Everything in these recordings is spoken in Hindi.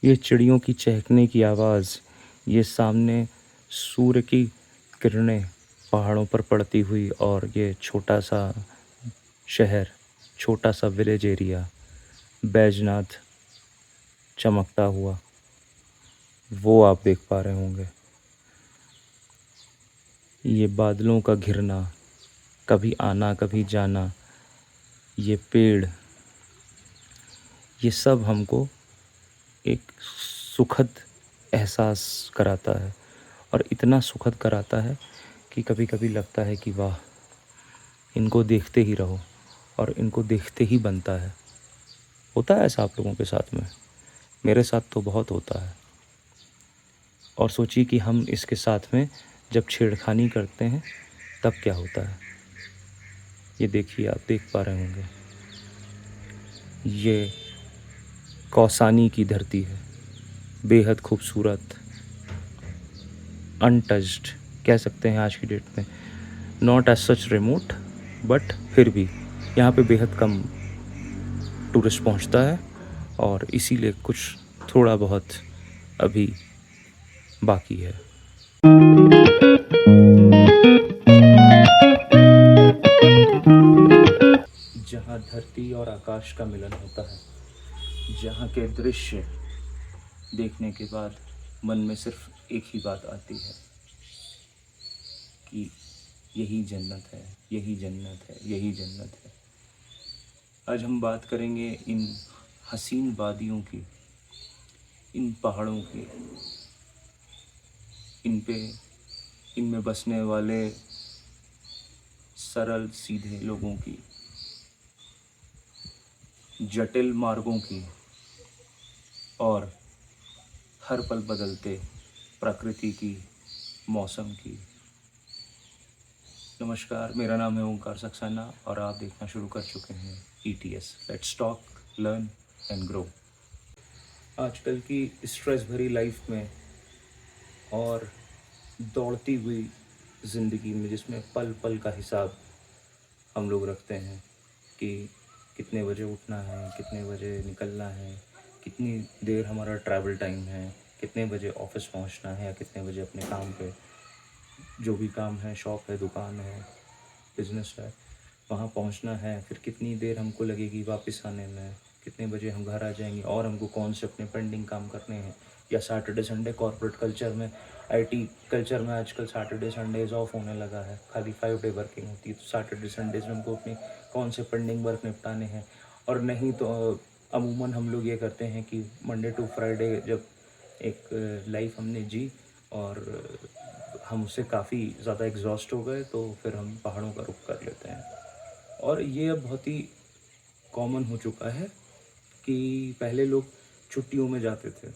ये चिड़ियों की चहकने की आवाज़, ये सामने सूर्य की किरणें पहाड़ों पर पड़ती हुई और ये छोटा-सा शहर, छोटा-सा विलेज एरिया, बैजनाथ चमकता हुआ, वो आप देख पा रहे होंगे। ये बादलों का घिरना, कभी आना, कभी जाना, ये पेड़, ये सब हमको एक सुखद एहसास कराता है और इतना सुखद कराता है कि कभी-कभी लगता है कि वाह! इनको देखते ही रहो और इनको देखते ही बनता है। होता है ऐसा आप लोगों के साथ में? मेरे साथ तो बहुत होता है। और सोचिए कि हम इसके साथ में जब छेड़खानी करते हैं, तब क्या होता है? ये देखिए, आप देख पा रहे होंगे। ये कौसानी की धरती है, बेहद खूबसूरत, अनटच्ड कह सकते हैं आज की डेट में। Not as such remote, but फिर भी यहाँ पे बेहद कम टूरिस्ट पहुँचता है और इसीलिए कुछ थोड़ा बहुत अभी बाकी है। जहाँ धरती और आकाश का मिलन होता है, जहाँ के दृश्य देखने के बाद मन में सिर्फ एक ही बात आती है कि यही जन्नत है, यही जन्नत है, यही जन्नत है। आज हम बात करेंगे इन हसीन वादियों की, इन पहाड़ों की, इन पे इनमें बसने वाले सरल सीधे लोगों की, जटिल मार्गों की और हर पल बदलते प्रकृति की, मौसम की। नमस्कार, मेरा नाम है ओंकार सक्सेना और आप देखना शुरू कर चुके हैं ETS, let's talk, learn and grow. आजकल की स्ट्रेस भरी लाइफ में और दौड़ती हुई ज़िंदगी में, जिसमें पल पल का हिसाब हम लोग रखते हैं कि कितने बजे उठना है, कितने बजे निकलना है, कितनी देर हमारा ट्रैवल टाइम है, कितने बजे ऑफिस पहुंचना है या कितने बजे अपने काम पे, जो भी काम है, शॉप है, दुकान है, बिजनेस है, वहाँ पहुँचना है, फिर कितनी देर हमको लगेगी वापस आने में, कितने बजे हम घर आ जाएंगे और हमको कौन से अपने पेंडिंग काम करने हैं, या सैटरडे संडे कॉर्पोरेट कल्चर में, IT कल्चर में आजकल सैटरडे संडेज ऑफ होने लगा है, खाली 5 डे वर्किंग होती है। तो सैटरडे संडेज में हमको अपने कौन से पेंडिंग वर्क निपटाने हैं, और नहीं तो अमूमन हम लोग ये करते हैं कि मंडे टू फ्राइडे जब एक लाइफ हमने जी और हम उससे काफ़ी ज़्यादा एग्जॉस्ट हो गए, तो फिर हम पहाड़ों का रुख कर लेते हैं। और ये अब बहुत ही कॉमन हो चुका है कि पहले लोग छुट्टियों में जाते थे।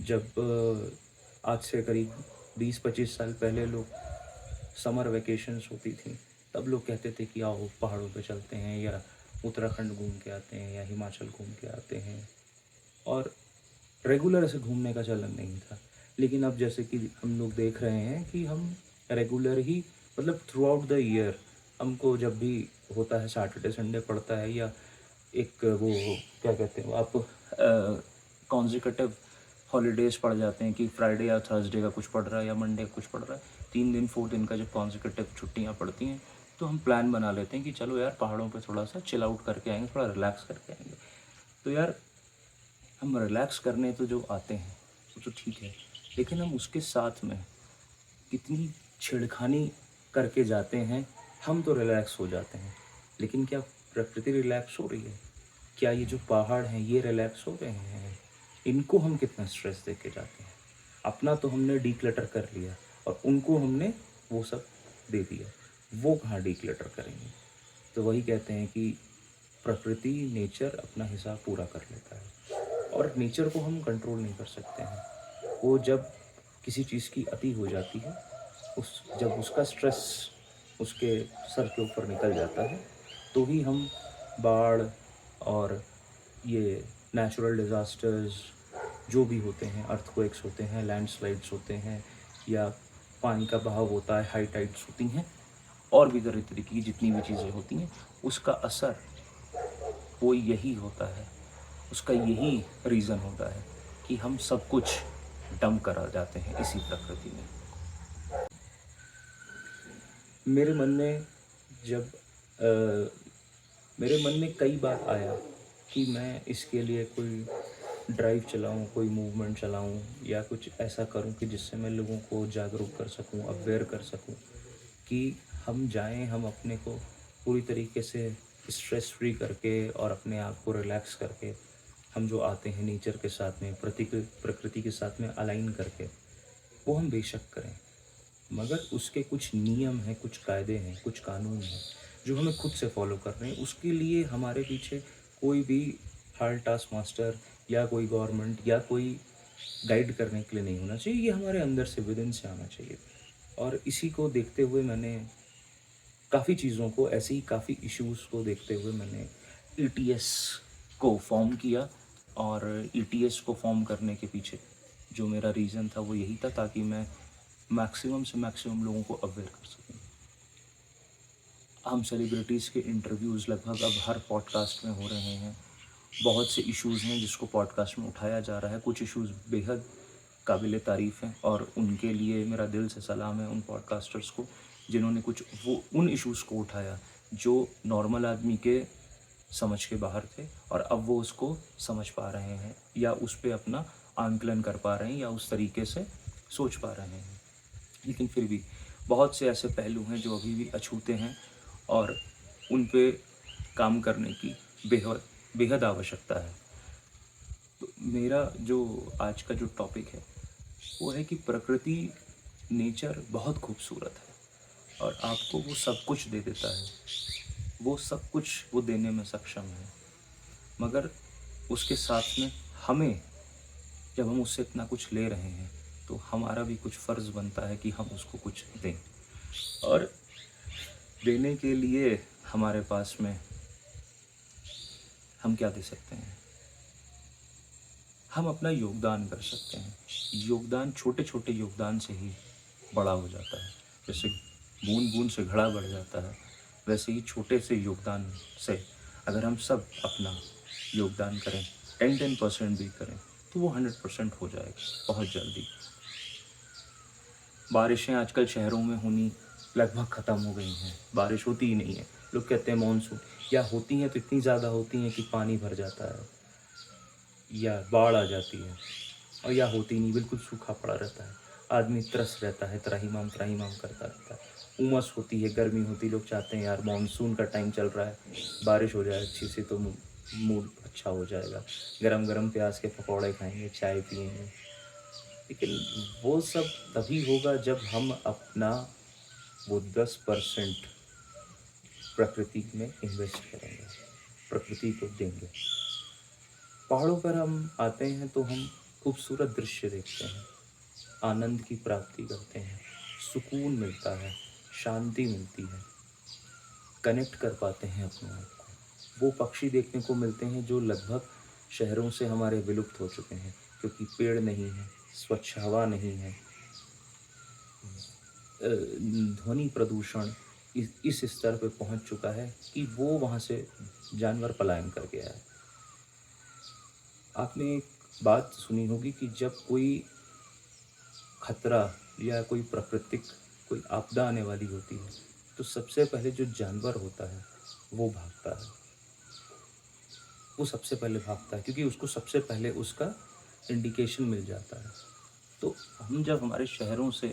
जब आज से करीब 20-25 साल पहले लोग समर वेकेशंस होती थी, तब लोग कहते थे कि आओ पहाड़ों पे चलते हैं, या उत्तराखंड घूम के आते हैं, या हिमाचल घूम के आते हैं। और रेगुलर ऐसे घूमने का चलन नहीं था। लेकिन अब जैसे कि हम लोग देख रहे हैं कि हम रेगुलर ही, मतलब थ्रू आउट द ईयर, हमको जब भी होता है, सैटरडे संडे पड़ता है, या एक वो क्या कहते हैं आप, कॉन्जिक्यूटिव हॉलीडेज़ पड़ जाते हैं कि फ्राइडे या थर्सडे का कुछ पड़ रहा है या मंडे का कुछ पड़ रहा है, 3 दिन 4 दिन का जब कॉन्जिक्यूटिव छुट्टियाँ पड़ती हैं, तो हम प्लान बना लेते हैं कि चलो यार पहाड़ों पे थोड़ा सा चिल आउट करके आएंगे, थोड़ा रिलैक्स करके आएंगे। तो यार हम रिलैक्स करने तो जो आते हैं वो तो ठीक है, लेकिन हम उसके साथ में कितनी छेड़खानी करके जाते हैं। हम तो रिलैक्स हो जाते हैं, लेकिन क्या प्रकृति रिलैक्स हो रही है? क्या ये जो पहाड़ हैं ये रिलैक्स हो रहे हैं? इनको हम कितना स्ट्रेस दे के जाते हैं। अपना तो हमने डीक्लटर कर लिया और उनको हमने वो सब दे दिया, वो कहाँ डीक्लटर करेंगे। तो वही कहते हैं कि प्रकृति, नेचर अपना हिसाब पूरा कर लेता है और नेचर को हम कंट्रोल नहीं कर सकते हैं। वो जब किसी चीज़ की अति हो जाती है, जब उसका स्ट्रेस उसके सर के ऊपर निकल जाता है, तो ही हम बाढ़ और ये नेचुरल डिज़ास्टर्स जो भी होते हैं, अर्थक्वेक्स होते हैं, लैंडस्लाइड्स होते हैं, या पानी का बहाव होता है, हाई टाइड्स होती हैं, और भी तरह तरह की जितनी भी चीज़ें होती हैं, उसका असर वो यही होता है, उसका यही रीज़न होता है कि हम सब कुछ डंप करा जाते हैं इसी प्रकृति में। मेरे मन में जब मेरे मन में कई बार आया कि मैं इसके लिए कोई ड्राइव चलाऊँ, कोई मूवमेंट चलाऊँ या कुछ ऐसा करूँ कि जिससे मैं लोगों को जागरूक कर सकूँ, अवेयर कर सकूँ कि हम जाएँ, हम अपने को पूरी तरीके से स्ट्रेस फ्री करके और अपने आप को रिलैक्स करके हम जो आते हैं नेचर के साथ में, प्रकृति के साथ में अलाइन करके, वो हम बेशक करें। मगर उसके कुछ नियम हैं, कुछ कायदे हैं, कुछ कानून हैं, जो हमें खुद से फ़ॉलो करने हैं। उसके लिए हमारे पीछे कोई भी हार्ड टास्क मास्टर या कोई गवर्नमेंट या कोई गाइड करने के लिए नहीं होना चाहिए। ये हमारे अंदर से, विदिन से आना चाहिए। और इसी को देखते हुए मैंने काफ़ी चीज़ों को, ऐसे ही काफ़ी इश्यूज़ को देखते हुए मैंने ईटीएस को फ़ॉर्म किया। और ईटीएस को फ़ॉर्म करने के पीछे जो मेरा रीज़न था वो यही था, ताकि मैं मैक्सिमम से मैक्सिमम लोगों को अवेयर कर सकूँ। हम सेलिब्रिटीज़ के इंटरव्यूज़ लगभग अब हर पॉडकास्ट में हो रहे हैं। बहुत से इश्यूज़ हैं जिसको पॉडकास्ट में उठाया जा रहा है। कुछ इश्यूज़ बेहद काबिल तारीफ़ हैं और उनके लिए मेरा दिल से सलाम है उन पॉडकास्टर्स को जिन्होंने कुछ वो उन इश्यूज़ को उठाया जो नॉर्मल आदमी के समझ के बाहर थे, और अब वो उसको समझ पा रहे हैं या उस पे अपना आंकलन कर पा रहे हैं या उस तरीके से सोच पा रहे हैं। लेकिन फिर भी बहुत से ऐसे पहलू हैं जो अभी भी अछूते हैं और उन पे काम करने की बेहद बेहद आवश्यकता है। तो मेरा जो आज का जो टॉपिक है वो है कि प्रकृति, नेचर बहुत खूबसूरत है और आपको वो सब कुछ दे देता है। वो सब कुछ वो देने में सक्षम है, मगर उसके साथ में हमें, जब हम उससे इतना कुछ ले रहे हैं तो हमारा भी कुछ फ़र्ज़ बनता है कि हम उसको कुछ दें। और देने के लिए हमारे पास में हम क्या दे सकते हैं? हम अपना योगदान कर सकते हैं। योगदान, छोटे छोटे योगदान से ही बड़ा हो जाता है। जैसे बूंद बूंद से घड़ा बढ़ जाता है, वैसे ही छोटे से योगदान से अगर हम सब अपना योगदान करें, 10% भी करें, तो वो 100% हो जाएगा बहुत जल्दी। बारिशें आजकल शहरों में होनी लगभग ख़त्म हो गई हैं। बारिश होती ही नहीं है। लोग कहते हैं मानसून, या होती हैं तो इतनी ज़्यादा होती हैं कि पानी भर जाता है या बाढ़ आ जाती है, और या होती नहीं, बिल्कुल सूखा पड़ा रहता है। आदमी त्रस्त रहता है, त्राहिमाम त्राहिमाम करता रहता है। उमस होती है, गर्मी होती है, लोग चाहते हैं यार मानसून का टाइम चल रहा है, बारिश हो जाए अच्छी सी तो मूड अच्छा हो जाएगा। गरम गरम प्याज के पकौड़े खाएंगे, चाय पिएंगे। लेकिन वो सब तभी होगा जब हम अपना वो 10% प्रकृति में इन्वेस्ट करेंगे, प्रकृति को देंगे। पहाड़ों पर हम आते हैं तो हम खूबसूरत दृश्य देखते हैं, आनंद की प्राप्ति करते हैं, सुकून मिलता है, शांति मिलती है, कनेक्ट कर पाते हैं अपने आप को। वो पक्षी देखने को मिलते हैं जो लगभग शहरों से हमारे विलुप्त हो चुके हैं, क्योंकि पेड़ नहीं है, स्वच्छ हवा नहीं है, ध्वनि प्रदूषण इस स्तर पे पहुंच चुका है कि वो वहाँ से जानवर पलायन कर गया है। आपने एक बात सुनी होगी कि जब कोई खतरा या कोई प्राकृतिक कोई आपदा आने वाली होती है तो सबसे पहले जो जानवर होता है वो भागता है। वो सबसे पहले भागता है क्योंकि उसको सबसे पहले उसका इंडिकेशन मिल जाता है। तो हम जब हमारे शहरों से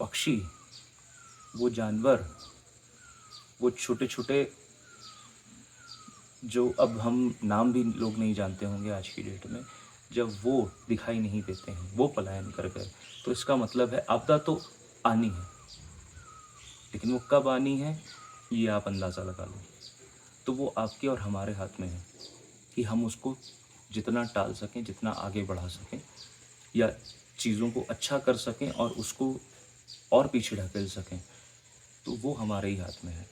पक्षी, वो जानवर, वो छोटे छोटे जो अब हम नाम भी लोग नहीं जानते होंगे आज की डेट में, जब वो दिखाई नहीं देते हैं, वो पलायन कर गए, तो इसका मतलब है आपदा तो आनी है, लेकिन वो कब आनी है ये आप अंदाज़ा लगा लो। तो वो आपके और हमारे हाथ में है कि हम उसको जितना टाल सकें, जितना आगे बढ़ा सकें या चीज़ों को अच्छा कर सकें और उसको और पीछे ढकेल सकें, तो वो हमारे ही हाथ में है।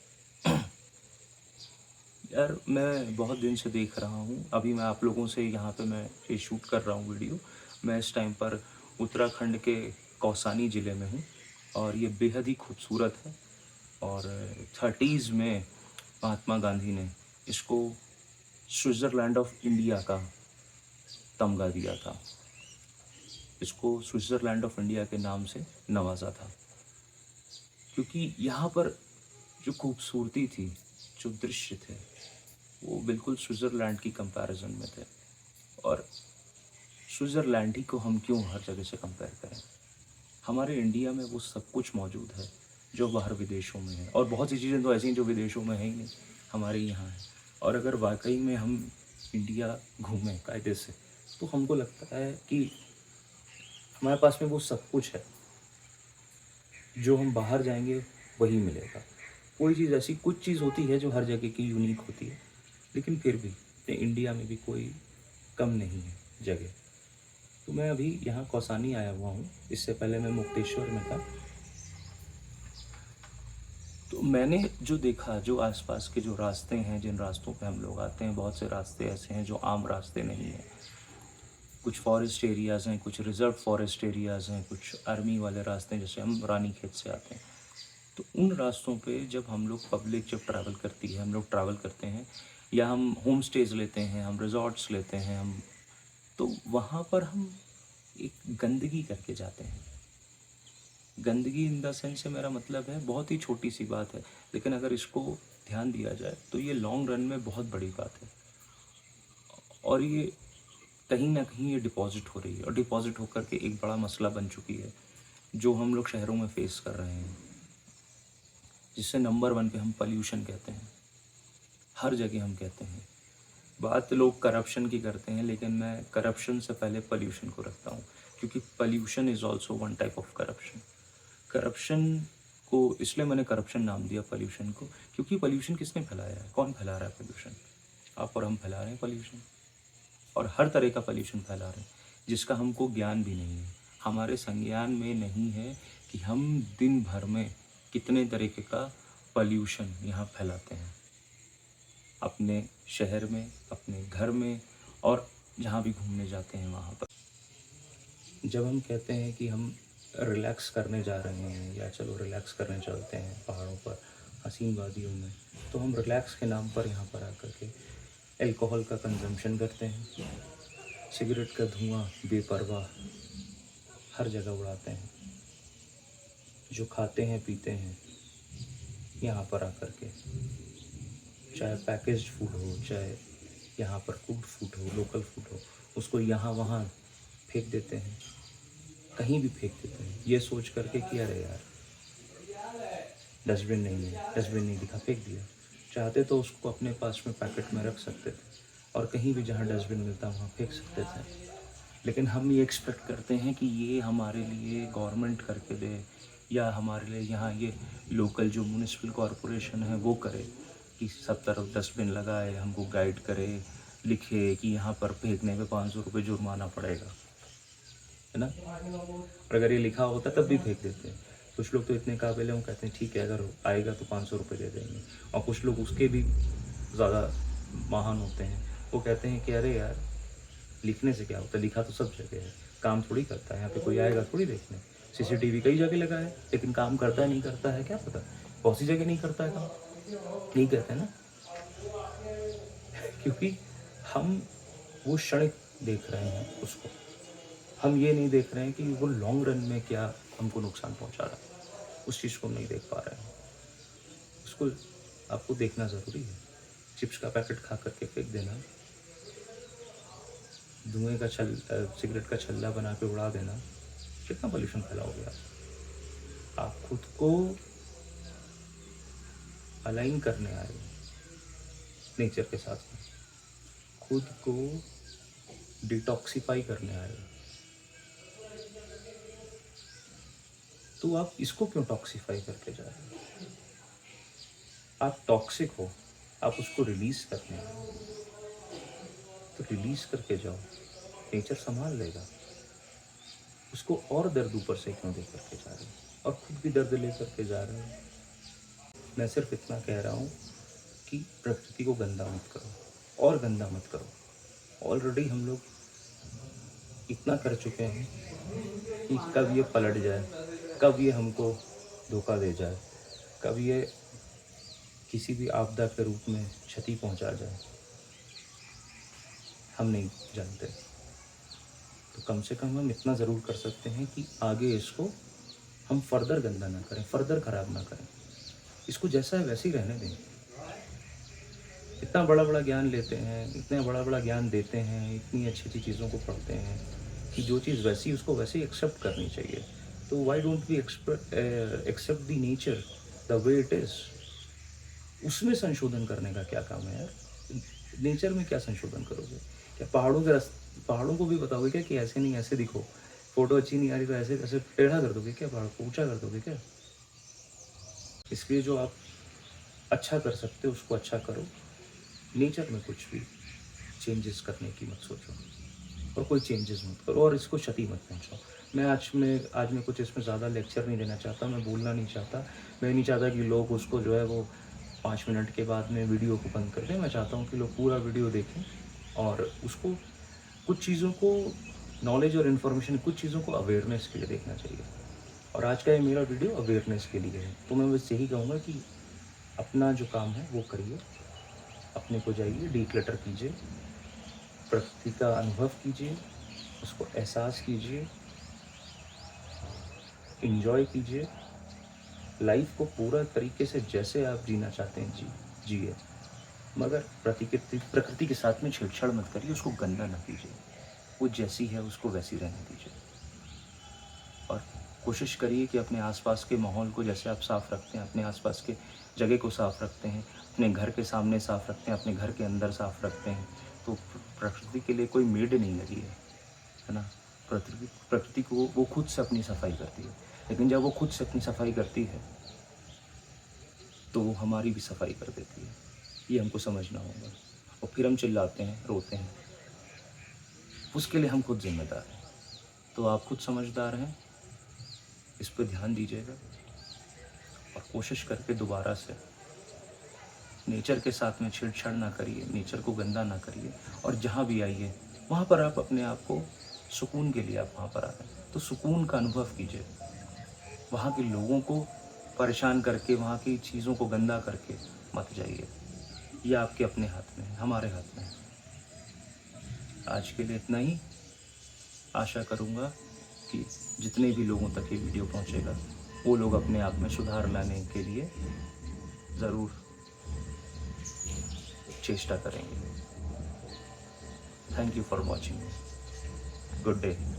यार मैं बहुत दिन से देख रहा हूँ, अभी मैं आप लोगों से यहाँ पे मैं ये शूट कर रहा हूँ वीडियो। मैं इस टाइम पर उत्तराखंड के कौसानी ज़िले में हूँ और ये बेहद ही खूबसूरत है। और 30s में महात्मा गांधी ने इसको स्विट्ज़रलैंड ऑफ इंडिया का तमगा दिया था। इसको स्विट्ज़रलैंड ऑफ इंडिया के नाम से नवाजा था, क्योंकि यहाँ पर जो खूबसूरती थी, जो दृश्य थे, वो बिल्कुल स्विट्ज़रलैंड की कंपैरिजन में थे। और स्विट्ज़रलैंड ही को हम क्यों हर जगह से कंपेयर करें। हमारे इंडिया में वो सब कुछ मौजूद है जो बाहर विदेशों में है, और बहुत सी चीज़ें तो ऐसी हैं जो विदेशों में है ही नहीं, हमारे यहाँ है। और अगर वाकई में हम इंडिया घूमें कायदे से, तो हमको लगता है कि हमारे पास में वो सब कुछ है जो हम बाहर जाएंगे वही मिलेगा। कोई चीज़ ऐसी, कुछ चीज़ होती है जो हर जगह की यूनिक होती है, लेकिन फिर भी इंडिया में भी कोई कम नहीं है जगह। तो मैं अभी यहाँ कौसानी आया हुआ हूँ, इससे पहले मैं मुक्तेश्वर में था। तो मैंने जो देखा, जो आसपास के जो रास्ते हैं, जिन रास्तों पे हम लोग आते हैं, बहुत से रास्ते ऐसे हैं जो आम रास्ते नहीं हैं। कुछ फॉरेस्ट एरियाज़ हैं, कुछ रिज़र्व फॉरेस्ट एरियाज़ हैं, कुछ आर्मी वाले रास्ते हैं, जैसे हम रानीखेत से आते हैं। तो उन रास्तों पे जब हम लोग, पब्लिक जब ट्रैवल करती है, हम लोग ट्रैवल करते हैं, या हम होम स्टेज़ लेते हैं, हम रिज़ॉर्ट्स लेते हैं, हम, तो वहाँ पर हम एक गंदगी करके जाते हैं। गंदगी इन द सेंस से मेरा मतलब है, बहुत ही छोटी सी बात है, लेकिन अगर इसको ध्यान दिया जाए तो ये लॉन्ग रन में बहुत बड़ी बात है। और ये कहीं ना कहीं ये डिपॉजिट हो रही है, और डिपॉजिट होकर के एक बड़ा मसला बन चुकी है जो हम लोग शहरों में फेस कर रहे हैं, जिससे नंबर वन पे हम पॉल्यूशन कहते हैं। हर जगह हम कहते हैं, बात लोग करप्शन की करते हैं, लेकिन मैं करप्शन से पहले पॉल्यूशन को रखता हूँ, क्योंकि pollution is also one type of corruption. Corruption को इसलिए मैंने करप्शन नाम दिया पॉल्यूशन को, क्योंकि पॉल्यूशन किसने फैलाया है, कौन फैला रहा है पॉल्यूशन? आप और हम फैला रहे हैं पॉल्यूशन, और हर तरह का पॉल्यूशन फैला रहे हैं, जिसका हमको ज्ञान भी नहीं है, हमारे संज्ञान में नहीं है कि हम दिन भर में कितने तरीके का पॉल्यूशन यहाँ फैलाते हैं, अपने शहर में, अपने घर में, और जहाँ भी घूमने जाते हैं वहाँ पर। जब हम कहते हैं कि हम रिलैक्स करने जा रहे हैं, या चलो रिलैक्स करने चलते हैं पहाड़ों पर, हसीन वादियों में, तो हम रिलैक्स के नाम पर यहाँ पर आकर के अल्कोहल का कंजम्पशन करते हैं, सिगरेट का धुआं बेपरवाह हर जगह उड़ाते हैं, जो खाते हैं पीते हैं यहाँ पर आकर के, चाहे पैकेज्ड फूड हो, चाहे यहाँ पर कुक्ड फूड हो, लोकल फूड हो, उसको यहाँ वहाँ फेंक देते हैं, कहीं भी फेंक देते हैं, ये सोच करके कि अरे यार डस्टबिन नहीं है, डस्टबिन नहीं दिखा, फेंक दिया। चाहते तो उसको अपने पास में पैकेट में रख सकते थे, और कहीं भी जहाँ डस्टबिन मिलता वहाँ फेंक सकते थे, लेकिन हम ये एक्सपेक्ट करते हैं कि ये हमारे लिए गवर्नमेंट करके दे, या हमारे लिए यहाँ ये लोकल जो म्यूनिसिपल कॉरपोरेशन है वो करे, कि सब तरफ डस्टबिन लगाए, हमको गाइड करे, लिखे कि यहाँ पर फेंकने पे 500 रुपये जुर्माना पड़ेगा, है ना। और अगर ये लिखा होता तब भी फेंक देते हैं। कुछ लोग तो इतने काबिल हैं, वो कहते हैं ठीक है, अगर आएगा तो 500 रुपये दे देंगे, और कुछ लोग उसके भी ज़्यादा महान होते हैं, वो कहते हैं कि अरे यार लिखने से क्या होता है, लिखा तो सब जगह है, काम थोड़ी करता है, यहाँ पे कोई आएगा थोड़ी देखने। सीसीटीवी कई जगह लगा है, लेकिन काम करता है नहीं करता है क्या पता, बहुत सी जगह नहीं करता है काम, नहीं कहते हैं ना। क्योंकि हम वो क्षणिक देख रहे हैं उसको, हम ये नहीं देख रहे हैं कि वो लॉन्ग रन में क्या हमको नुकसान पहुंचा रहा है, उस चीज़ को हम नहीं देख पा रहे हैं। उसको आपको देखना ज़रूरी है। चिप्स का पैकेट खा करके फेंक देना, धुएं का सिगरेट का छल्ला बना के उड़ा देना, कितना पोल्यूशन फैलाओगे आप खुद को अलाइन करने आए हो नेचर के साथ में, खुद को डिटॉक्सिफाई करने आए हो, तो आप इसको क्यों टॉक्सिफाई करके जा रहे हो? आप टॉक्सिक हो, आप उसको रिलीज करने आए हो, तो रिलीज करके जाओ, नेचर संभाल लेगा। उसको और दर्द ऊपर से क्यों दे करके जा रहे हो, और खुद भी दर्द ले करके जा रहे हो। मैं सिर्फ इतना कह रहा हूँ कि प्रकृति को गंदा मत करो, और गंदा मत करो। ऑलरेडी हम लोग इतना कर चुके हैं कि कब ये पलट जाए, कब ये हमको धोखा दे जाए, कब ये किसी भी आपदा के रूप में क्षति पहुंचा जाए, हम नहीं जानते। तो कम से कम हम इतना ज़रूर कर सकते हैं कि आगे इसको हम फर्दर गंदा ना करें, फर्दर ख़राब ना करें। इसको जैसा है वैसे ही रहने दें। इतना बड़ा-बड़ा ज्ञान लेते हैं, इतना बड़ा-बड़ा ज्ञान देते हैं, इतनी अच्छी-अच्छी चीज़ों को पढ़ते हैं कि जो चीज़ वैसी उसको वैसे ही एक्सेप्ट करनी चाहिए। तो why don't we accept the nature the way it is? उसमें संशोधन करने का क्या काम है यार? नेचर में क्या संशोधन करोगे? क्या पहाड़ों को भी बताओगे क्या कि ऐसे नहीं ऐसे दिखो? फ़ोटो अच्छी नहीं आ रही तो ऐसे ऐसे टेढ़ा कर दोगे क्या पहाड़ को? ऊँचा कर दोगे क्या? इसलिए जो आप अच्छा कर सकते हो उसको अच्छा करो। नेचर में कुछ भी चेंजेस करने की मत सोचो और कोई चेंजेस मत करो और इसको क्षति मत पहुँचाओ। मैं कुछ इसमें ज़्यादा लेक्चर नहीं देना चाहता, मैं बोलना नहीं चाहता। मैं नहीं चाहता कि लोग उसको जो है वो 5 मिनट के बाद में वीडियो को बंद कर दें। मैं चाहता हूँ कि लोग पूरा वीडियो देखें और उसको कुछ चीज़ों को नॉलेज और इन्फॉर्मेशन कुछ चीज़ों को अवेयरनेस के लिए देखना चाहिए। और आज का ये मेरा वीडियो अवेयरनेस के लिए है। तो मैं बस यही कहूँगा कि अपना जो काम है वो करिए, अपने को जाइए, डिक्लटर कीजिए, प्रकृति का अनुभव कीजिए, उसको एहसास कीजिए, एन्जॉय कीजिए, लाइफ को पूरा तरीके से जैसे आप जीना चाहते हैं जिए। मगर प्रकृति के साथ में छेड़छाड़ मत करिए, उसको गंदा ना कीजिए। वो जैसी है उसको वैसी रहने दीजिए। और कोशिश करिए कि अपने आसपास के माहौल को जैसे आप साफ़ रखते हैं, अपने आसपास के जगह को साफ़ रखते हैं, अपने घर के सामने साफ़ रखते हैं, अपने घर के अंदर साफ़ रखते हैं, तो प्रकृति के लिए कोई मेड नहीं लगी है ना? प्रकृति को वो खुद से अपनी सफाई करती है। लेकिन जब वो खुद से अपनी सफाई करती है, तो वो हमारी भी सफाई कर देती है। ये हमको समझना होगा और फिर हम चिल्लाते हैं, रोते हैं। उसके लिए हम खुद ज़िम्मेदार हैं। तो आप खुद समझदार हैं, इस पे ध्यान दीजिएगा और कोशिश करके दोबारा से नेचर के साथ में छेड़छाड़ ना करिए, नेचर को गंदा ना करिए और जहाँ भी आइए, वहाँ पर आप अपने आप को सुकून के लिए आप वहाँ पर आ रहे हैं, तो सुकून का अनुभव कीजिए। वहाँ के लोगों को परेशान करके, वहाँ की चीज़ों को गंदा करके मत जाइए। ये आपके अपने हाथ में है, हमारे हाथ में है। आज के लिए इतना ही। आशा करूँगा कि जितने भी लोगों तक ये वीडियो पहुँचेगा, वो लोग अपने आप में सुधार लाने के लिए ज़रूर चेष्टा करेंगे। Thank you for watching. Good day.